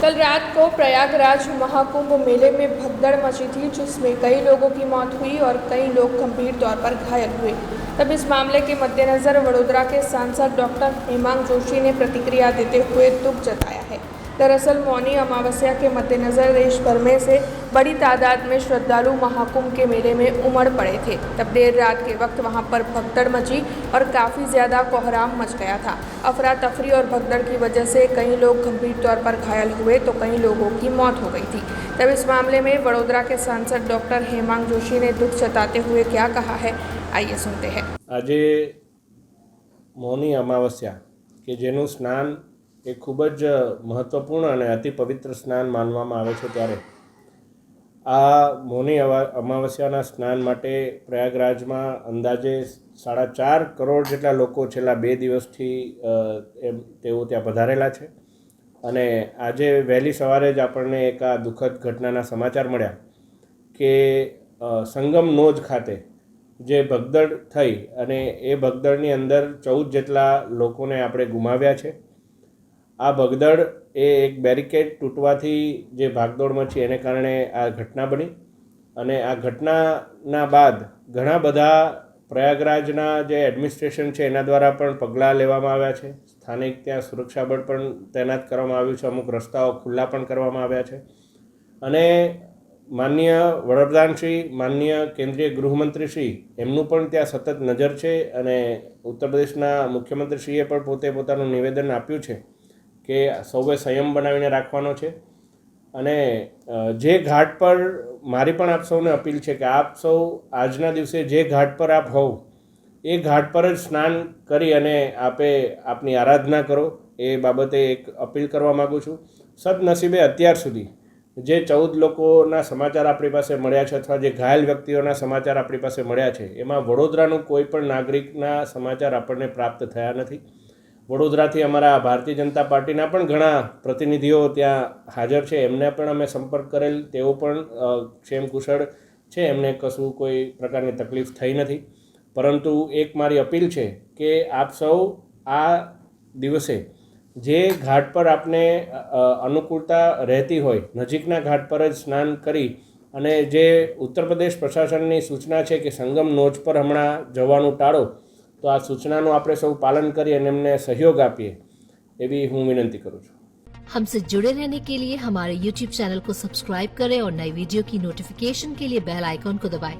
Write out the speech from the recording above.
कल रात को प्रयागराज महाकुंभ मेले में भगदड़ मची थी, जिसमें कई लोगों की मौत हुई और कई लोग गंभीर तौर पर घायल हुए। तब इस मामले के मद्देनज़र वडोदरा के सांसद डॉक्टर हेमांग जोशी ने प्रतिक्रिया देते हुए दुख जताया है। दरअसल मौनी अमावस्या के मद्देनज़र देश भर में से बड़ी तादाद में श्रद्धालु महाकुंभ के मेले में उमड़ पड़े थे। तब देर रात के वक्त वहां पर भगदड़ मची और काफ़ी ज़्यादा कोहराम मच गया था। अफरा तफरी और भगदड़ की वजह से कई लोग गंभीर तौर पर घायल हुए तो कई लोगों की मौत हो गई थी। तब इस मामले में वडोदरा के सांसद डॉक्टर हेमांग जोशी ने दुख जताते हुए क्या कहा है, आइए सुनते हैं। आज मौनी अमावस्या के जेनु स्नान એ ખૂબ જ મહત્ત્વપૂર્ણ અને અતિ પવિત્ર સ્નાન માનવામાં આવે છે, ત્યારે આ મૌની અમાવસ્યાના સ્નાન માટે પ્રયાગરાજમાં અંદાજે 4.5 કરોડ જેટલા લોકો છેલ્લા 2 દિવસથી તેઓ ત્યાં પધારેલા છે। અને આજે વહેલી સવારે જ આપણને એક આ દુઃખદ ઘટનાના સમાચાર મળ્યા કે સંગમ નોજ ખાતે જે ભગદડ થઈ અને એ ભગદડની અંદર 14 જેટલા લોકોને આપણે ગુમાવ્યા છે। આ ભગદડ એ એક બેરિકેડ તૂટવાથી જે ભાગદોડ મચી એને કારણે આ ઘટના બની અને આ ઘટનાના બાદ ઘણા બધા પ્રયાગરાજના જે એડમિનિસ્ટ્રેશન છે એના દ્વારા પણ પગલાં લેવામાં આવ્યા છે। સ્થાનિક ત્યાં સુરક્ષા બળ પણ તૈનાત કરવામાં આવ્યું છે, અમુક રસ્તાઓ ખુલ્લા પણ કરવામાં આવ્યા છે અને માનનીય વડાપ્રધાનશ્રી, માનનીય કેન્દ્રીય ગૃહમંત્રીશ્રી એમનું પણ ત્યાં સતત નજર છે અને ઉત્તર પ્રદેશના મુખ્યમંત્રીશ્રીએ પણ પોતે પોતાનું નિવેદન આપ્યું છે કે સૌએ સંયમ બનાવીને રાખવાનો છે। અને જે ઘાટ પર મારી પણ આપ સૌને અપીલ છે કે આપ સૌ આજના દિવસે જે ઘાટ પર આપ હોવ એ ઘાટ પર જ સ્નાન કરી અને આપે આપની આરાધના કરો, એ બાબતે એક અપીલ કરવા માગું છું। સદનસીબે અત્યાર સુધી જે 14 લોકોના સમાચાર આપણી પાસે મળ્યા છે અથવા જે ઘાયલ વ્યક્તિઓના સમાચાર આપણી પાસે મળ્યા છે એમાં વડોદરાનું કોઈ પણ નાગરિકના સમાચાર આપણને પ્રાપ્ત થયા નથી। વડોદરાથી અમારા ભારતીય जनता પાર્ટીના પણ ઘણા પ્રતિનિધિઓ ત્યાં હાજર છે, એમને પણ અમે સંપર્ક કરેલ, તેઓ પણ ક્ષેમ કુશળ છે, એમને કશું કોઈ પ્રકારની તકલીફ થઈ નથી। પરંતુ એક મારી અપીલ છે કે આપ સૌ આ દિવસે જે ઘાટ પર આપને અનુકૂળતા રહેતી હોય નજીકના ઘાટ પર જ સ્નાન કરી અને જે ઉત્તર પ્રદેશ પ્રશાસનની સૂચના છે કે સંગમ નોજ પર હમણાં જવાનું ટાળો, तो आ सूचनाનું આપણે સૌ પાલન કરી અને એમને સહયોગ આપીએ એવી હું વિનંતી કરું છું। हमसे जुड़े रहने के लिए हमारे YouTube चैनल को सब्सक्राइब करें और नई वीडियो की नोटिफिकेशन के लिए बेल आइकॉन को दबाएं।